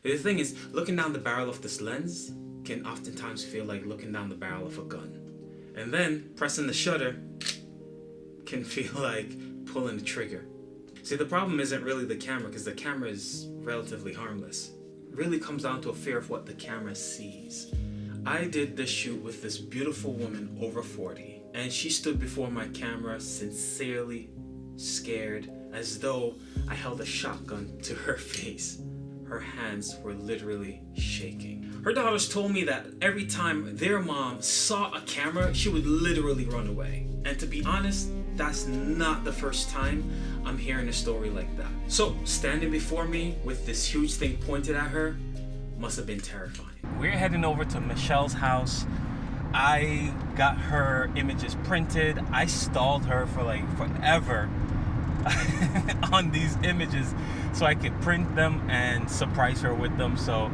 The thing is, looking down the barrel of this lens can oftentimes feel like looking down the barrel of a gun. And then pressing the shutter can feel like pulling the trigger. See, the problem isn't really the camera, because the camera is relatively harmless. It really comes down to a fear of what the camera sees. I did this shoot with this beautiful woman over 40, and she stood before my camera sincerely scared, as though I held a shotgun to her face. Her hands were literally shaking. Her daughters told me that every time their mom saw a camera, she would literally run away. And to be honest, that's not the first time I'm hearing a story like that. So, standing before me with this huge thing pointed at her must have been terrifying. We're heading over to Michelle's house. I got her images printed. I stalled her for like forever on these images so I could print them and surprise her with them. So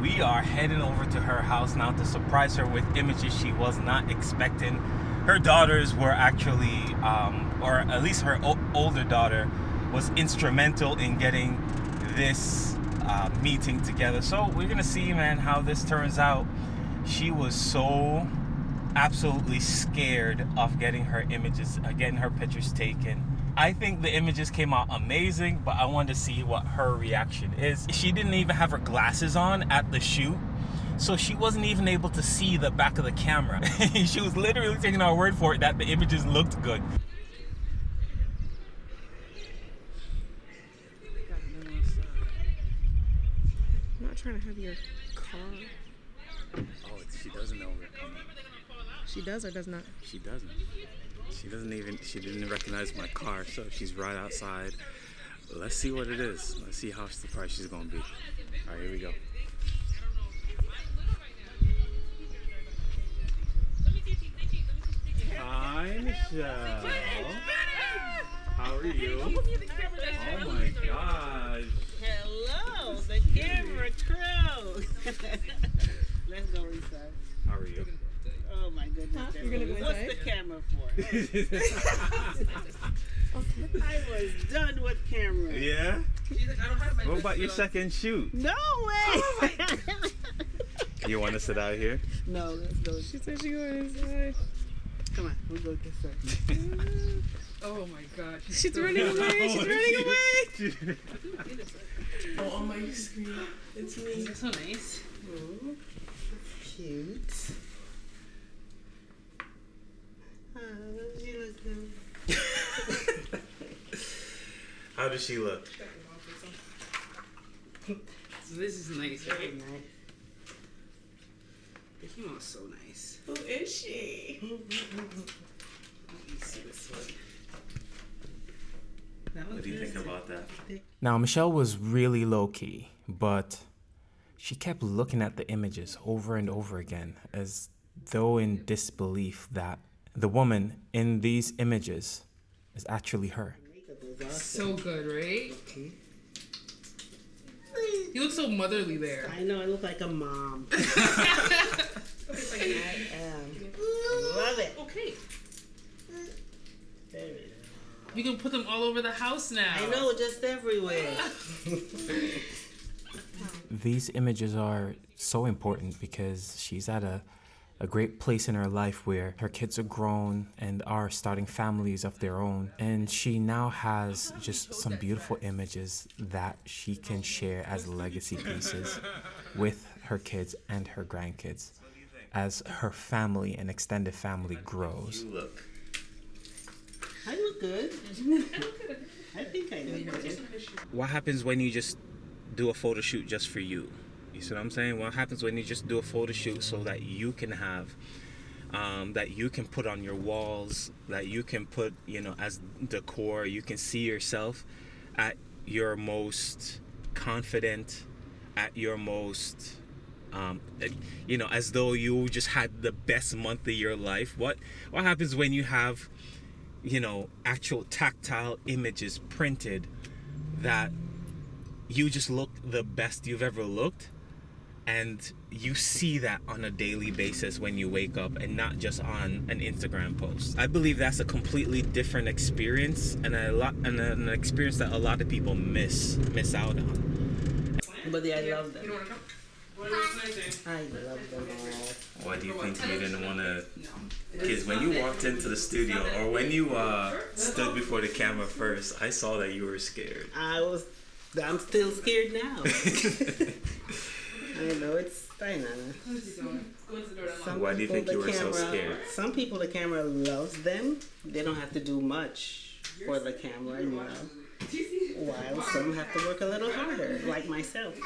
we are heading over to her house now to surprise her with images she was not expecting. Her daughters were actually, or at least her older daughter was instrumental in getting this meeting together. So we're gonna see, man, how this turns out. She was so absolutely scared of getting her images, getting her pictures taken. I think the images came out amazing, but I wanted to see what her reaction is. She didn't even have her glasses on at the shoot, so she wasn't even able to see the back of the camera. She was literally taking our word for it that the images looked good. I'm not trying to have your car. Oh, she doesn't know we're coming. She does or does not? She doesn't. She didn't recognize my car, so she's right outside. Let's see what it is. Let's see how surprised she's gonna be. All right, here we go. Hi, Michelle. How are you? Oh my gosh. Hello, the camera crow. Let's go inside. How are you? Oh my goodness. Huh? You're gonna go What's inside? the camera for? I was done with camera. Yeah? She's like, I don't have my What about your second shoot? No way. You want to sit out here? No, let's go. She said she going inside. Come on, we'll go this way. Oh my god. She's running away. She's running away. Oh, on my screen. It's me. That's so nice. Oh, cute. She looks good. How does she look? So this is nice, right? The camera is so nice. Who is she? Let me see this one. What do you think about that? Now, Michelle was really low-key, but she kept looking at the images over and over again, as though in disbelief that the woman in these images is actually her. So good, right? You look so motherly there. I know, I look like a mom. I am. Love it. Okay. There it is. You can put them all over the house now. I know, just everywhere. These images are so important because she's at a great place in her life where her kids are grown and are starting families of their own. And she now has just some beautiful images that she can share as legacy pieces with her kids and her grandkids as her family and extended family grows. You look. I look good. I think I look good. What happens when you just do a photo shoot just for you? You see what I'm saying? What happens when you just do a photo shoot so that you can have, that you can put on your walls, that you can put, as decor, you can see yourself at your most confident, at your most, as though you just had the best month of your life. What happens when you have, actual tactile images printed that you just look the best you've ever looked, and you see that on a daily basis when you wake up and not just on an Instagram post? I believe that's a completely different experience and an experience that a lot of people miss out on. But I love them. You don't want to come? What are you planting? I love them all. Why do you think you didn't want to? Because when you walked into the studio, or when you stood before the camera first, I saw that you were scared. I'm still scared now. I know it's fine. Why do you think you were so scared? Some people, the camera loves them. They don't have to do much for the camera, you know. While some have to work a little harder, like myself.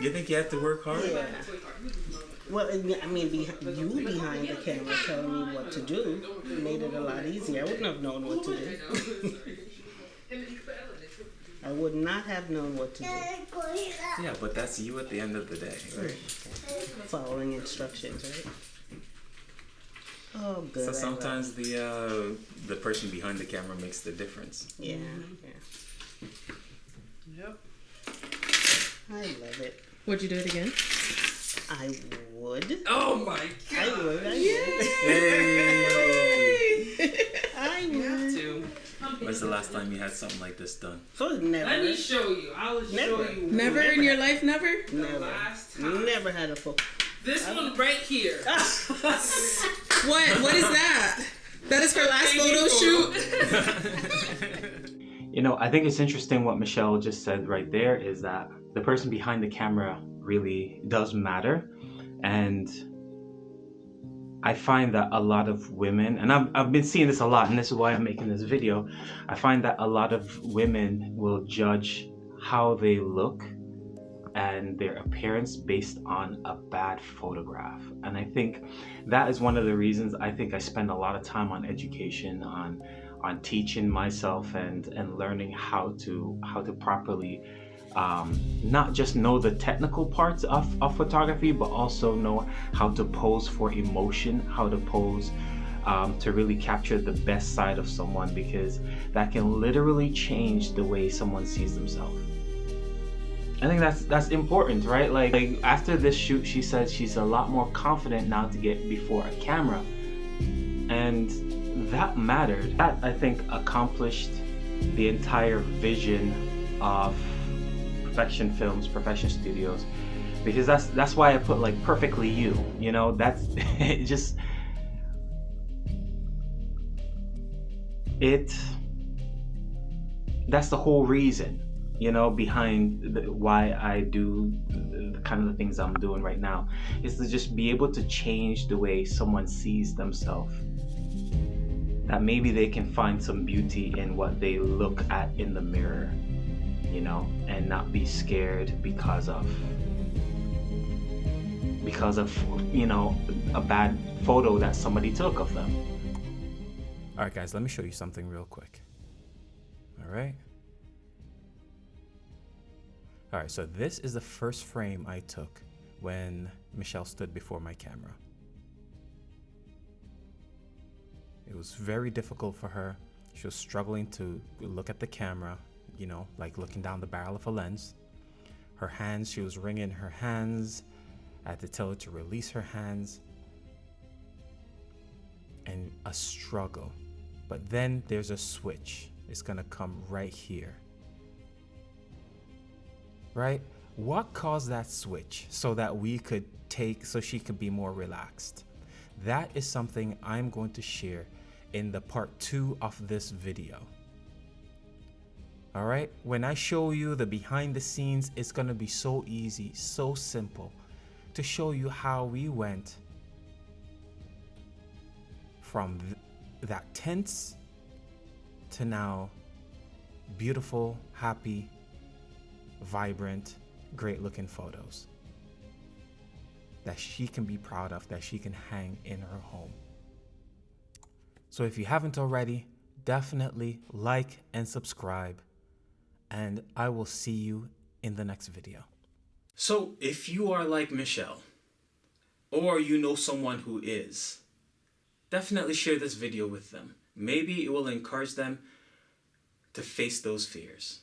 You think you have to work hard? Yeah. Well, I mean, you behind the camera telling me what to do made it a lot easier. I wouldn't have known what to do. I would not have known what to do. Yeah, but that's you at the end of the day, right? Following instructions, right? Oh, good. So sometimes the person behind the camera makes the difference. Yeah, Yep. I love it. Would you do it again? I would. Oh my god! I would. I would. When's the last time you had something like this done? So never. Let me show you. I will show you. Never in your life, never? Never had a full. This one right here. What is that? That is her last photo shoot? You know, I think it's interesting what Michelle just said right there is that the person behind the camera really does matter. And I find that a lot of women, and I've been seeing this a lot, and this is why I'm making this video. I find that a lot of women will judge how they look and their appearance based on a bad photograph. And I think that is one of the reasons I think I spend a lot of time on education, on teaching myself and learning how to properly not just know the technical parts of photography, but also know how to pose for emotion, how to pose to really capture the best side of someone, because that can literally change the way someone sees themselves. I think that's important, right? Like after this shoot, she said she's a lot more confident now to get before a camera, and that mattered. That, I think, accomplished the entire vision of Perfection Films, Perfection Studios, because that's why I put like perfectly you know, that's it. Just that's the whole reason, you know, behind why I do the kind of the things I'm doing right now, is to just be able to change the way someone sees themselves, that maybe they can find some beauty in what they look at in the mirror, you know, and not be scared because of you know, a bad photo that somebody took of them. All right, guys, let me show you something real quick. All right. All right, so this is the first frame I took when Michelle stood before my camera. It was very difficult for her. She was struggling to look at the camera, you know, like looking down the barrel of a lens. Her hands, she was wringing her hands. I had to tell her to release her hands. And a struggle. But then there's a switch. It's gonna come right here. Right? What caused that switch so that so she could be more relaxed? That is something I'm going to share in the part 2 of this video. All right, when I show you the behind the scenes, it's gonna be so easy, so simple to show you how we went from that tense to now beautiful, happy, vibrant, great looking photos that she can be proud of, that she can hang in her home. So if you haven't already, definitely like and subscribe, and I will see you in the next video. So if you are like Michelle, or you know someone who is, definitely share this video with them. Maybe it will encourage them to face those fears.